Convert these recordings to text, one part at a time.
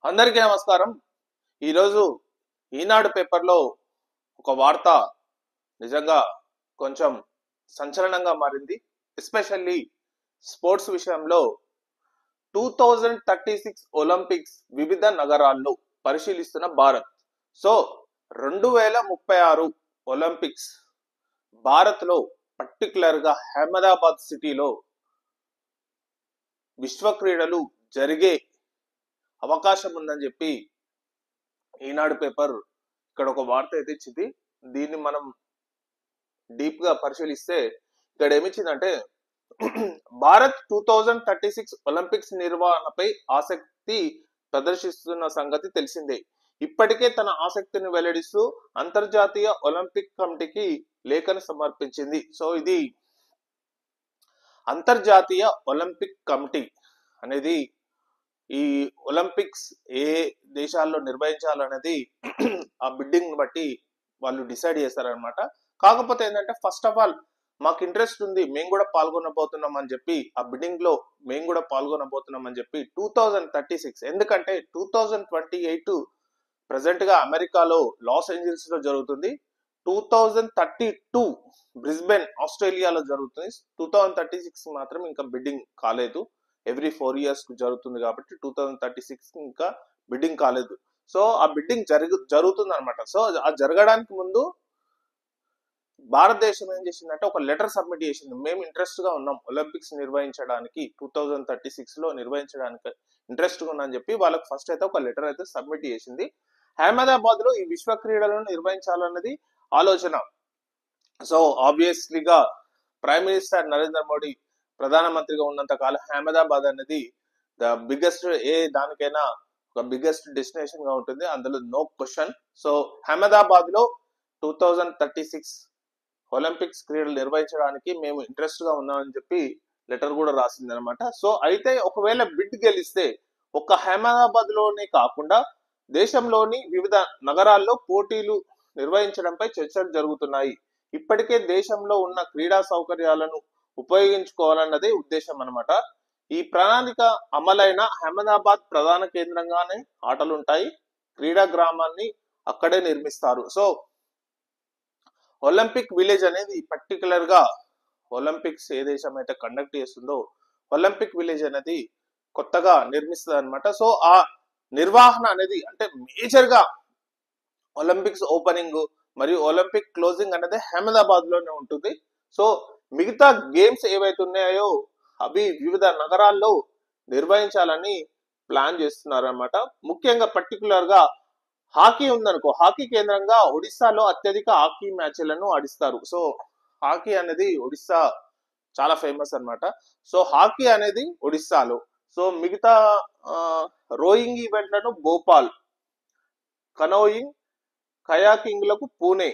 అందరికీ నమస్కారం. ఈరోజు ఈనాడు పేపర్లో ఒక వార్త నిజంగా కొంచెం సంచలనంగా మారింది. ఎస్పెషల్లీ స్పోర్ట్స్ విషయంలో 2036 ఒలింపిక్స్ వివిధ నగరాల్లో పరిశీలిస్తున్న భారత్. సో 2036 ఒలింపిక్స్ భారత్లో పర్టికులర్గా అహ్మదాబాద్ సిటీలో విశ్వ క్రీడలు జరిగే అవకాశం ఉందని చెప్పి ఈనాడు పేపర్ ఇక్కడ ఒక వార్త అయితే ఇచ్చింది. దీన్ని మనం డీప్ గా పరిశీలిస్తే ఇక్కడ ఏమిచ్చిందంటే భారత్ 2036 ఒలింపిక్స్ నిర్వహణపై ఆసక్తి ప్రదర్శిస్తున్న సంగతి తెలిసిందే. ఇప్పటికే తన ఆసక్తిని వెల్లడిస్తూ అంతర్జాతీయ ఒలింపిక్ కమిటీకి లేఖను సమర్పించింది. సో ఇది అంతర్జాతీయ ఒలింపిక్ కమిటీ అనేది ఈ ఒలింపిక్స్ ఏ దేశాల్లో నిర్వహించాలనేది ఆ బిడ్డింగ్ బట్టి వాళ్ళు డిసైడ్ చేస్తారనమాట. కాకపోతే ఏంటంటే ఫస్ట్ ఆఫ్ ఆల్ మాకు ఇంట్రెస్ట్ ఉంది, మేము కూడా పాల్గొనబోతున్నాం అని చెప్పి ఆ బిడ్డింగ్ లో మేము కూడా పాల్గొనబోతున్నాం అని చెప్పి 2036 ఎందుకంటే 2028 ప్రెసెంట్ గా అమెరికాలో లాస్ ఏంజల్స్ లో జరుగుతుంది. 2032 బ్రిస్బెన్ ఆస్ట్రేలియాలో జరుగుతుంది. 2036 మాత్రం ఇంకా బిడ్డింగ్ కాలేదు. ఎవ్రీ 4 years జరుగుతుంది కాబట్టి 2036 ఇంకా బిడ్డింగ్ కాలేదు. సో ఆ బిడ్డింగ్ జరుగుతుంది అనమాట. సో ఆ జరగడానికి ముందు భారతదేశం ఏం చేసిందంటే ఒక లెటర్ సబ్మిట్ చేసింది. మేము ఇంట్రెస్ట్ గా ఉన్నాం ఒలింపిక్స్ నిర్వహించడానికి, 2036 లో నిర్వహించడానికి ఇంట్రెస్ట్ గా ఉన్నామని చెప్పి వాళ్ళకి ఫస్ట్ అయితే ఒక లెటర్ అయితే సబ్మిట్ చేసింది. అహ్మదాబాద్ లో ఈ విశ్వ క్రీడలను నిర్వహించాలన్నది ఆలోచన. సో ఆబ్వియస్లీగా ప్రైమ్ మినిస్టర్ నరేంద్ర మోడీ ప్రధానమంత్రిగా ఉన్నంత కాలం అహ్మదాబాద్ అనేది ద బిగ్గెస్ట్, ఏ దానికైనా ఒక బిగ్గెస్ట్ డెస్టినేషన్ గా ఉంటుంది, అందులో నో క్వశ్చన్. సో అహ్మదాబాద్ లో 2036 ఒలింపిక్స్ క్రీడలు నిర్వహించడానికి మేము ఇంట్రెస్ట్ గా ఉన్నామని చెప్పి లెటర్ కూడా రాసింది అనమాట. సో అయితే ఒకవేళ బిడ్ గెలిస్తే ఒక అహ్మదాబాద్ లోనే కాకుండా దేశంలోని వివిధ నగరాల్లో పోటీలు నిర్వహించడంపై చర్చలు జరుగుతున్నాయి. ఇప్పటికే దేశంలో ఉన్న క్రీడా సౌకర్యాలను ఉపయోగించుకోవాలన్నదే ఉద్దేశం అనమాట. ఈ ప్రణాళిక అమలైన అహ్మదాబాద్ ప్రధాన కేంద్రంగానే ఆటలుంటాయి. క్రీడా గ్రామాన్ని అక్కడే నిర్మిస్తారు. సో ఒలింపిక్ విలేజ్ అనేది పర్టికులర్ గా ఒలింపిక్స్ ఏ దేశం అయితే కండక్ట్ చేస్తుందో ఒలింపిక్ విలేజ్ అనేది కొత్తగా నిర్మిస్తుంది అనమాట. సో ఆ నిర్వహణ అనేది అంటే మేజర్ గా ఒలింపిక్స్ ఓపెనింగ్ మరియు ఒలింపిక్ క్లోజింగ్ అనేది అహ్మదాబాద్ లోనే ఉంటుంది. సో మిగతా గేమ్స్ ఏవైతే ఉన్నాయో అవి వివిధ నగరాల్లో నిర్వహించాలని ప్లాన్ చేస్తున్నారు అనమాట. ముఖ్యంగా పర్టికులర్ గా హాకీ ఉందనుకో, హాకీ కేంద్రంగా ఒడిస్సాలో అత్యధిక హాకీ మ్యాచ్లను ఆడిస్తారు. సో హాకీ అనేది ఒడిస్సా చాలా ఫేమస్ అనమాట. సో హాకీ అనేది ఒడిస్సాలో, సో మిగతా రోయింగ్ ఈవెంట్లను భోపాల్, కనోయింగ్, కయాకింగ్ లకు పూణే.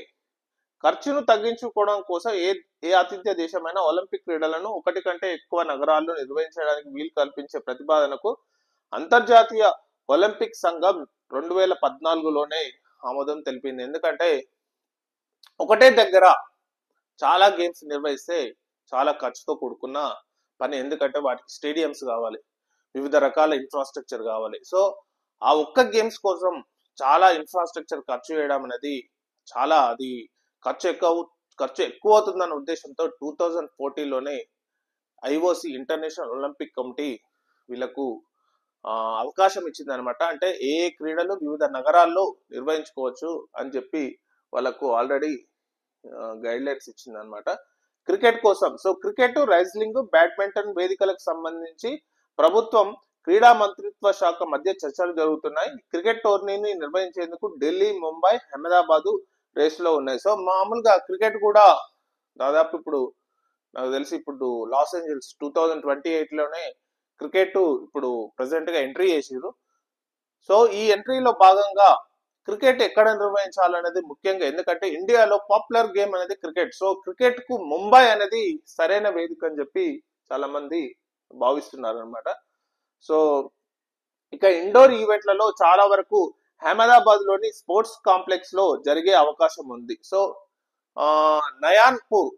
ఖర్చును తగ్గించుకోవడం కోసం ఏ ఆతిథ్య దేశమైనా ఒలింపిక్ క్రీడలను ఒకటి కంటే ఎక్కువ నగరాల్లో నిర్వహించడానికి వీలు కల్పించే ప్రతిపాదనకు అంతర్జాతీయ ఒలింపిక్ సంఘం 2014లోనే ఆమోదం తెలిపింది. ఎందుకంటే ఒకటే దగ్గర చాలా గేమ్స్ నిర్వహిస్తే చాలా ఖర్చుతో కూడుకున్న పని. ఎందుకంటే వాటికి స్టేడియంస్ కావాలి, వివిధ రకాల ఇన్ఫ్రాస్ట్రక్చర్ కావాలి. సో ఆ ఒక్క గేమ్స్ కోసం చాలా ఇన్ఫ్రాస్ట్రక్చర్ ఖర్చు చేయడం అనేది చాలా అది ఖర్చు ఎక్కువ అవుతుందన్న ఉద్దేశంతో 2014లోనే ఐఓసి ఇంటర్నేషనల్ ఒలింపిక్ కమిటీ వీళ్ళకు అవకాశం ఇచ్చింది అనమాట. అంటే ఏ క్రీడలు వివిధ నగరాల్లో నిర్వహించుకోవచ్చు అని చెప్పి వాళ్ళకు ఆల్రెడీ గైడ్ లైన్స్ ఇచ్చింది అనమాట. క్రికెట్ కోసం, సో క్రికెట్, రైజ్లింగ్, బ్యాడ్మింటన్ వేదికలకు సంబంధించి ప్రభుత్వం, క్రీడా మంత్రిత్వ శాఖ మధ్య చర్చలు జరుగుతున్నాయి. క్రికెట్ టోర్నీని నిర్వహించేందుకు ఢిల్లీ, ముంబై, అహ్మదాబాద్ రేస్ లో ఉన్నాయి. సో మామూలుగా క్రికెట్ కూడా దాదాపు ఇప్పుడు నాకు తెలిసి ఇప్పుడు లాస్ ఏంజల్స్ 2028లోనే క్రికెట్ ఇప్పుడు ప్రెసెంట్ గా ఎంట్రీ చేసిరు. సో ఈ ఎంట్రీలో భాగంగా క్రికెట్ ఎక్కడ నిర్వహించాలనేది ముఖ్యంగా, ఎందుకంటే ఇండియాలో పాపులర్ గేమ్ అనేది క్రికెట్. సో క్రికెట్ కు ముంబై అనేది సరైన వేదిక అని చెప్పి చాలా మంది భావిస్తున్నారు అనమాట. సో ఇక ఇండోర్ ఈవెంట్లలో చాలా వరకు అహ్మదాబాద్ లోని స్పోర్ట్స్ కాంప్లెక్స్ లో జరిగే అవకాశం ఉంది. సో నయాన్పూర్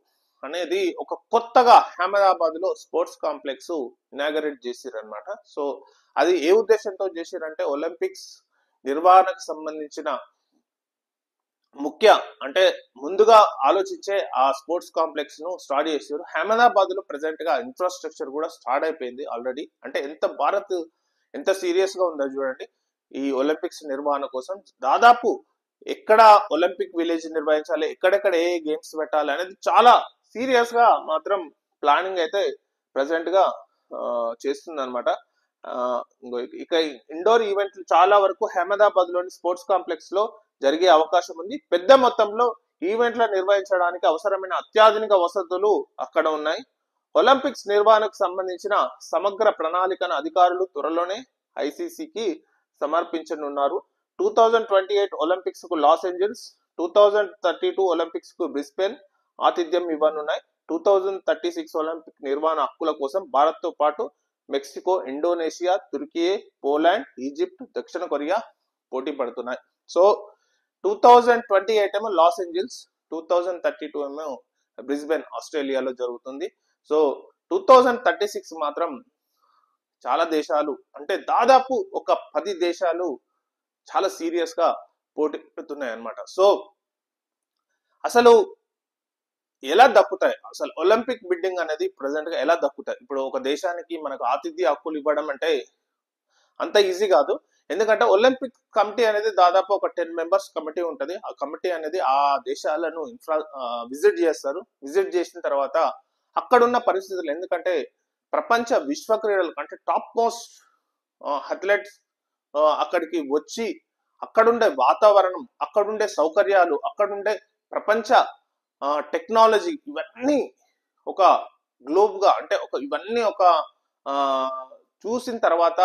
అనేది ఒక కొత్తగా అహ్మదాబాద్ లో స్పోర్ట్స్ కాంప్లెక్స్ ఇనాగరేట్ చేసిరు అనమాట. సో అది ఏ ఉద్దేశంతో చేసిరంటే ఒలింపిక్స్ నిర్వహణకు సంబంధించిన ముఖ్య అంటే ముందుగా ఆలోచించే ఆ స్పోర్ట్స్ కాంప్లెక్స్ ను స్టార్ట్ చేశారు. అహ్మదాబాద్ లో ప్రెసెంట్ గా ఇన్ఫ్రాస్ట్రక్చర్ కూడా స్టార్ట్ అయిపోయింది ఆల్రెడీ. అంటే భారత్ ఎంత సీరియస్ గా ఉందో చూడండి ఈ ఒలింపిక్స్ నిర్వహణ కోసం. దాదాపు ఎక్కడ ఒలింపిక్ విలేజ్ నిర్వహించాలి, ఎక్కడెక్కడ ఏ గేమ్స్ పెట్టాలి అనేది చాలా సీరియస్ గా మాత్రం ప్లానింగ్ అయితే ప్రెసెంట్ గా చేస్తుంది అనమాట. ఇక ఇండోర్ ఈవెంట్లు చాలా వరకు అహ్మదాబాద్ లోని స్పోర్ట్స్ కాంప్లెక్స్ లో జరిగే అవకాశం ఉంది. పెద్ద మొత్తంలో ఈవెంట్ల నిర్వహించడానికి అవసరమైన అత్యాధునిక వసతులు అక్కడ ఉన్నాయి. ఒలింపిక్స్ నిర్వహణకు సంబంధించిన సమగ్ర ప్రణాళికను అధికారులు త్వరలోనే ఐసీసీకి సమర్పించనున్నారు. 2028 ఒలింపిక్స్ కు లాస్ ఏంజల్స్, 2032 ఒలింపిక్స్ కు బ్రిస్బెన్ ఆతిథ్యం ఇవ్వనున్నాయి. 2036 ఒలింపిక్ నిర్వహణ హక్కుల కోసం భారత్ తో పాటు మెక్సికో, ఇండోనేషియా, తుర్కీ, పోలాండ్, ఈజిప్ట్, దక్షిణ కొరియా పోటీ పడుతున్నాయి. సో 2028 ఏమో లాస్ ఏంజల్స్, 2032 ఏమో బ్రిస్బెన్ ఆస్ట్రేలియాలో జరుగుతుంది. సో 2036 మాత్రం చాలా దేశాలు అంటే దాదాపు ఒక 10 దేశాలు చాలా సీరియస్ గా పోటీ పెడుతున్నాయి అన్నమాట. సో అసలు ఎలా దక్కుతాయి, అసలు ఒలింపిక్ బిడ్డింగ్ అనేది ప్రెసెంట్ గా ఎలా దక్కుతాయి? ఇప్పుడు ఒక దేశానికి మనకు ఆతిథ్య హక్కులు ఇవ్వడం అంటే అంత ఈజీ కాదు. ఎందుకంటే ఒలింపిక్ కమిటీ అనేది దాదాపు ఒక 10 మెంబర్స్ కమిటీ ఉంటది. ఆ కమిటీ అనేది ఆ దేశాలను విజిట్ చేస్తారు. విజిట్ చేసిన తర్వాత అక్కడున్న పరిస్థితులు, ఎందుకంటే ప్రపంచ విశ్వ క్రీడలు అంటే టాప్ మోస్ట్ అథ్లెట్స్ అక్కడికి వచ్చి అక్కడుండే వాతావరణం, అక్కడుండే సౌకర్యాలు, అక్కడుండే ప్రపంచ టెక్నాలజీ, ఇవన్నీ ఒక గ్లోబ్ గా అంటే ఇవన్నీ చూసిన తర్వాత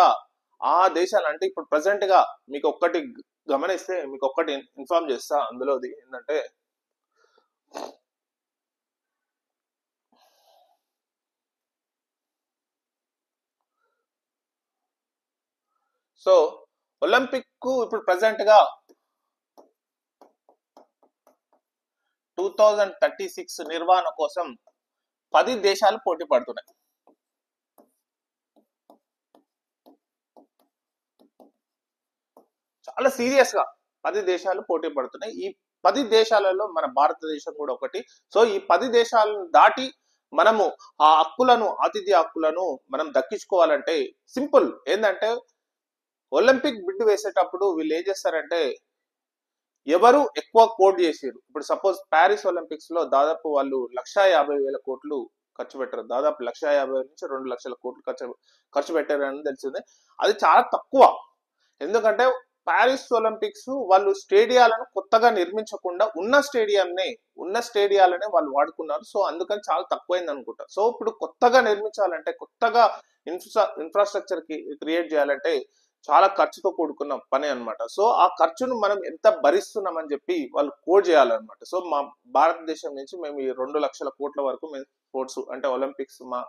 ఆ దేశాలు అంటే ఇప్పుడు ప్రెసెంట్ గా మీకు ఒక్కటి గమనిస్తే మీకు ఒక్కటి ఇన్ఫార్మ్ చేస్తా. అందులోది ఏంటంటే సో ఒలింపిక్ కు ఇప్పుడు ప్రెసెంట్ గా 2036 నిర్వహణ కోసం 10 దేశాలు పోటీ పడుతున్నాయి. చాలా సీరియస్ గా 10 దేశాలు పోటీ పడుతున్నాయి. ఈ 10 దేశాలలో మన భారతదేశం కూడా ఒకటి. సో ఈ 10 దేశాలను దాటి మనము ఆ హక్కులను, ఆతిథ్య హక్కులను మనం దక్కించుకోవాలంటే సింపుల్ ఏంటంటే ఒలింపిక్ బిడ్ వేసేటప్పుడు వీళ్ళు ఏం చేస్తారంటే ఎవరు ఎక్కువ కోట్ చేసారు. ఇప్పుడు సపోజ్ ప్యారిస్ ఒలింపిక్స్ లో దాదాపు వాళ్ళు 1,50,000 కోట్లు ఖర్చు పెట్టారు. దాదాపు 1,50,000 నుంచి 2,00,000 కోట్లు ఖర్చు పెట్టారు అని తెలిసింది. అది చాలా తక్కువ. ఎందుకంటే ప్యారిస్ ఒలింపిక్స్ వాళ్ళు స్టేడియాలను కొత్తగా నిర్మించకుండా ఉన్న స్టేడియాలనే వాళ్ళు వాడుకున్నారు. సో అందుకని చాలా తక్కువైంది అనుకుంటా. సో ఇప్పుడు కొత్తగా నిర్మించాలంటే, కొత్తగా ఇన్ఫ్రాస్ట్రక్చర్ క్రియేట్ చేయాలంటే చాలా ఖర్చుతో కూడుకున్న పని అనమాట. సో ఆ ఖర్చును మనం ఎంత భరిస్తున్నామని చెప్పి వాళ్ళు కోడ్ చేయాలన్నమాట. సో మా భారతదేశం నుంచి మేము ఈ 2,00,000 కోట్ల వరకు మేము స్పోర్ట్స్ అంటే ఒలింపిక్స్ మా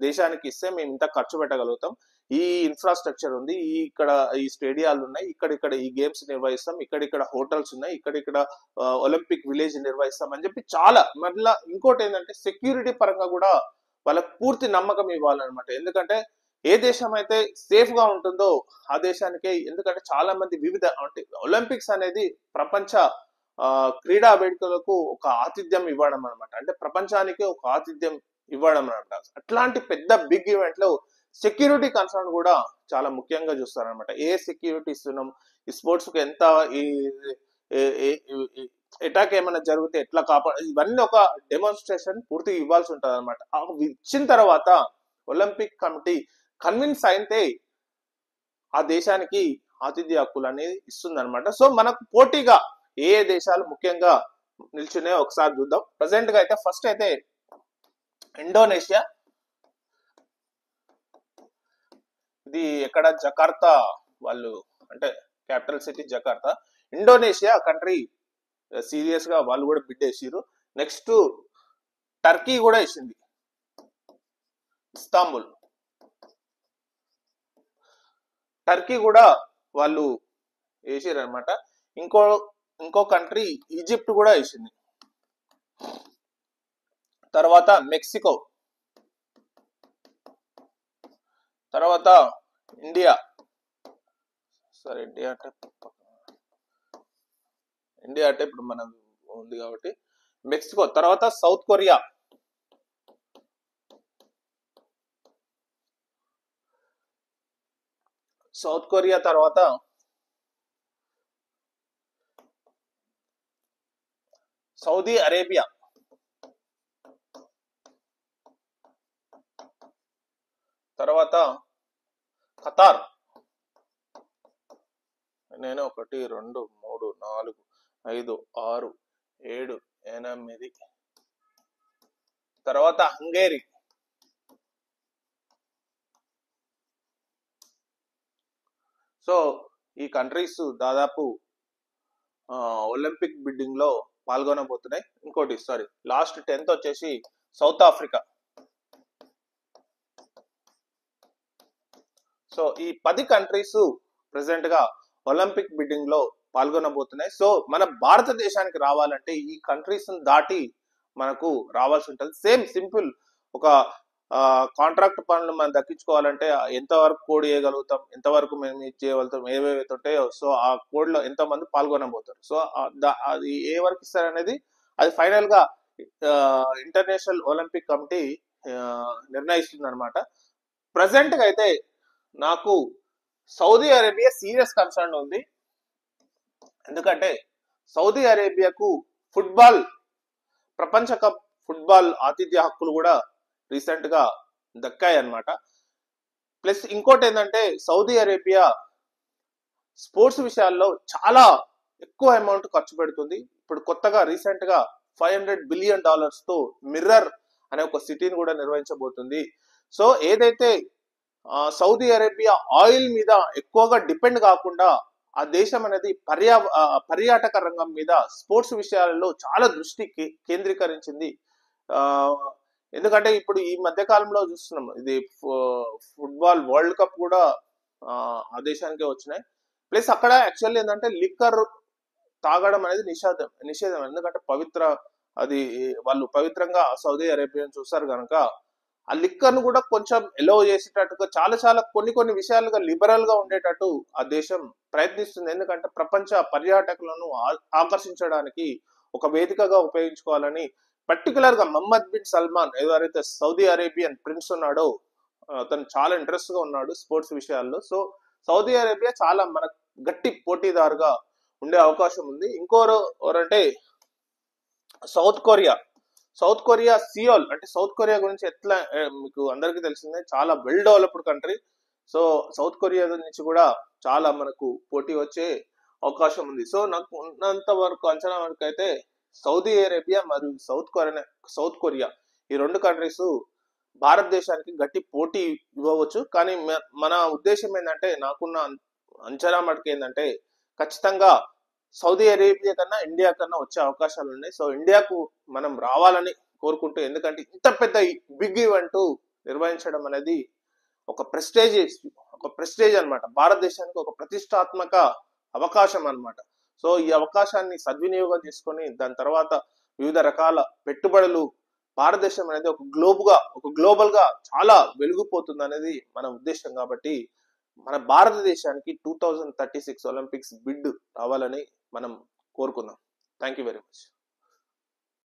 దేశానికి ఇస్తే మేము ఇంత ఖర్చు పెట్టగలుగుతాం. ఈ ఇన్ఫ్రాస్ట్రక్చర్ ఉంది, ఇక్కడ ఈ స్టేడియాలు ఉన్నాయి, ఇక్కడ ఈ గేమ్స్ నిర్వహిస్తాం, ఇక్కడ హోటల్స్ ఉన్నాయి, ఇక్కడ ఒలింపిక్ విలేజ్ నిర్వహిస్తాం అని చెప్పి చాలా. మళ్ళీ ఇంకోటి ఏంటంటే సెక్యూరిటీ పరంగా కూడా వాళ్ళకి పూర్తి నమ్మకం ఇవ్వాలన్నమాట. ఎందుకంటే ఏ దేశం అయితే సేఫ్ గా ఉంటుందో ఆ దేశానికే. ఎందుకంటే చాలా మంది వివిధ అంటే ఒలింపిక్స్ అనేది ప్రపంచ క్రీడా వేడుకలకు ఒక ఆతిథ్యం ఇవ్వడం అనమాట. అంటే ప్రపంచానికి ఒక ఆతిథ్యం ఇవ్వడం అనమాట. అట్లాంటి పెద్ద బిగ్ ఈవెంట్ లో సెక్యూరిటీ కన్సర్న్ కూడా చాలా ముఖ్యంగా చూస్తారనమాట. ఏ సెక్యూరిటీ ఇస్తున్నాం, ఈ స్పోర్ట్స్ కు ఎంత, ఈ అటాక్ ఏమైనా జరిగితే ఎట్లా ఇవన్నీ ఒక డెమోన్స్ట్రేషన్ పూర్తిగా ఇవ్వాల్సి ఉంటుంది అనమాట. ఇచ్చిన తర్వాత ఒలింపిక్ కమిటీ కన్విన్స్ అయితే ఆ దేశానికి ఆతిథ్య హక్కులు అనేది ఇస్తుంది అనమాట. సో మనకు పోటీగా ఏ దేశాలు ముఖ్యంగా నిల్చున్నాయో ఒకసారి చూద్దాం. ప్రజెంట్ గా అయితే ఫస్ట్ అయితే ఇండోనేషియా, ఇది ఎక్కడ జకార్తా వాళ్ళు అంటే capital city Jakarta. Indonesia country serious గా వాళ్ళు కూడా బిడ్ వేసిరు. నెక్స్ట్ టర్కీ కూడా వేసింది, ఇస్తాంబుల్. టర్కీ కూడా వాళ్ళు వేసారు అనమాట. ఇంకో కంట్రీ ఈజిప్ట్ కూడా వేసింది. తర్వాత మెక్సికో, తర్వాత ఇండియా, సరే ఇండియా అంటే ఇప్పుడు మనం ఉంది కాబట్టి మెక్సికో, తర్వాత సౌత్ కొరియా, తర్వాత సౌదీ అరేబియా, తర్వాత ఖతార్, నేను 1 2 3 4 5 6 7 8, తర్వాత హంగేరీ, సో ఈ కంట్రీస్ దాదాపు ఒలింపిక్ బిడ్డింగ్ లో పాల్గొనబోతున్నాయి. ఇంకోటి లాస్ట్ 10th వచ్చేసి సౌత్ ఆఫ్రికా. సో ఈ 10 కంట్రీస్ ప్రెసెంట్ గా ఒలింపిక్ బిడ్డింగ్ లో పాల్గొనబోతున్నాయి. సో మన భారతదేశానికి రావాలంటే ఈ కంట్రీస్ దాటి మనకు రావాల్సి ఉంటుంది. సేమ్ సింపుల్, ఒక కాంట్రాక్ట్ పనులు మనం దక్కించుకోవాలంటే ఎంతవరకు కోడ్ చేయగలుగుతాం, ఎంతవరకు మేము ఇది చేయగలుగుతాం, ఏవేవైతే ఉంటాయో సో ఆ కోడ్ లో ఎంతో మంది పాల్గొనబోతారు. సో అది ఏ వరకు ఇస్తారు అనేది అది ఫైనల్ గా ఇంటర్నేషనల్ ఒలింపిక్ కమిటీ నిర్ణయిస్తుంది అనమాట. ప్రజెంట్ గా అయితే నాకు సౌదీ అరేబియా సీరియస్ కన్సర్న్ ఉంది. ఎందుకంటే సౌదీ అరేబియాకు ఫుట్బాల్ ప్రపంచ కప్ ఫుట్బాల్ ఆతిథ్య హక్కులు కూడా రీసెంట్ గా దక్కాయి అన్నమాట. ప్లస్ ఇంకోటి ఏంటంటే సౌదీ అరేబియా స్పోర్ట్స్ విషయాల్లో చాలా ఎక్కువ అమౌంట్ ఖర్చు పెడుతుంది. ఇప్పుడు కొత్తగా రీసెంట్ గా $500 బిలియన్ తో మిర్రర్ అనే ఒక సిటీని కూడా నిర్వహించబోతుంది. సో ఏదైతే సౌదీ అరేబియా ఆయిల్ మీద ఎక్కువగా డిపెండ్ కాకుండా ఆ దేశం అనేది పర్యాటక రంగం మీద స్పోర్ట్స్ విషయాలలో చాలా దృష్టి కేంద్రీకరించింది. ఎందుకంటే ఇప్పుడు ఈ మధ్య కాలంలో చూస్తున్నాం, ఇది ఫుట్బాల్ వరల్డ్ కప్ కూడా ఆ దేశానికే వచ్చినాయి. ప్లస్ అక్కడ యాక్చువల్లీ ఏంటంటే లిక్కర్ తాగడం అనేది నిషేధం. ఎందుకంటే అది వాళ్ళు పవిత్రంగా సౌదీ అరేబియాని చూస్తారు కనుక ఆ లిక్కర్ ను కూడా కొంచెం ఎలో చేసేటట్టుగా చాలా కొన్ని విషయాలుగా లిబరల్ గా ఉండేటట్టు ఆ దేశం ప్రయత్నిస్తుంది. ఎందుకంటే ప్రపంచ పర్యాటకులను ఆకర్షించడానికి ఒక వేదికగా ఉపయోగించుకోవాలని పర్టికులర్ గా మహమ్మద్ బిన్ సల్మాన్ ఎవరైతే సౌదీ అరేబియన్ ప్రిన్స్ ఉన్నాడో అతను చాలా ఇంట్రెస్ట్ గా ఉన్నాడు స్పోర్ట్స్ విషయాల్లో. సో సౌదీ అరేబియా చాలా మన గట్టి పోటీదారుగా ఉండే అవకాశం ఉంది. ఎవరంటే సౌత్ కొరియా సియోల్. అంటే సౌత్ కొరియా గురించి ఎట్లా మీకు అందరికీ తెలిసిందే, చాలా well developed country. So south Korea నుంచి కూడా చాలా మనకు పోటీ వచ్చే అవకాశం ఉంది. సో నాకు ఉన్నంత వరకు అంచనా వరకు అయితే సౌదీ అరేబియా మరియు సౌత్ కొరియా ఈ 2 కంట్రీస్ భారతదేశానికి గట్టి పోటీ ఇవ్వవచ్చు. కానీ మన ఉద్దేశం ఏంటంటే, నాకున్న అంచనా మటుకు ఏంటంటే ఖచ్చితంగా సౌదీ అరేబియా కన్నా ఇండియా కన్నా వచ్చే అవకాశాలు ఉన్నాయి. సో ఇండియాకు మనం రావాలని కోరుకుంటూ, ఎందుకంటే ఇంత పెద్ద బిగ్ ఈవెంట్ నిర్వహించడం అనేది ఒక ప్రెస్టేజ్ అన్నమాట. భారతదేశానికి ఒక ప్రతిష్టాత్మక అవకాశం అన్నమాట. సో ఈ అవకాశాన్ని సద్వినియోగం చేసుకొని దాని తర్వాత వివిధ రకాల పెట్టుబడులు భారతదేశం అనేది ఒక గ్లోబల్ గా చాలా వెలిగిపోతుంది అనేది మన ఉద్దేశం. కాబట్టి మన భారతదేశానికి 2036 ఒలింపిక్స్ బిడ్ రావాలని మనం కోరుకుందాం. Thank you very much.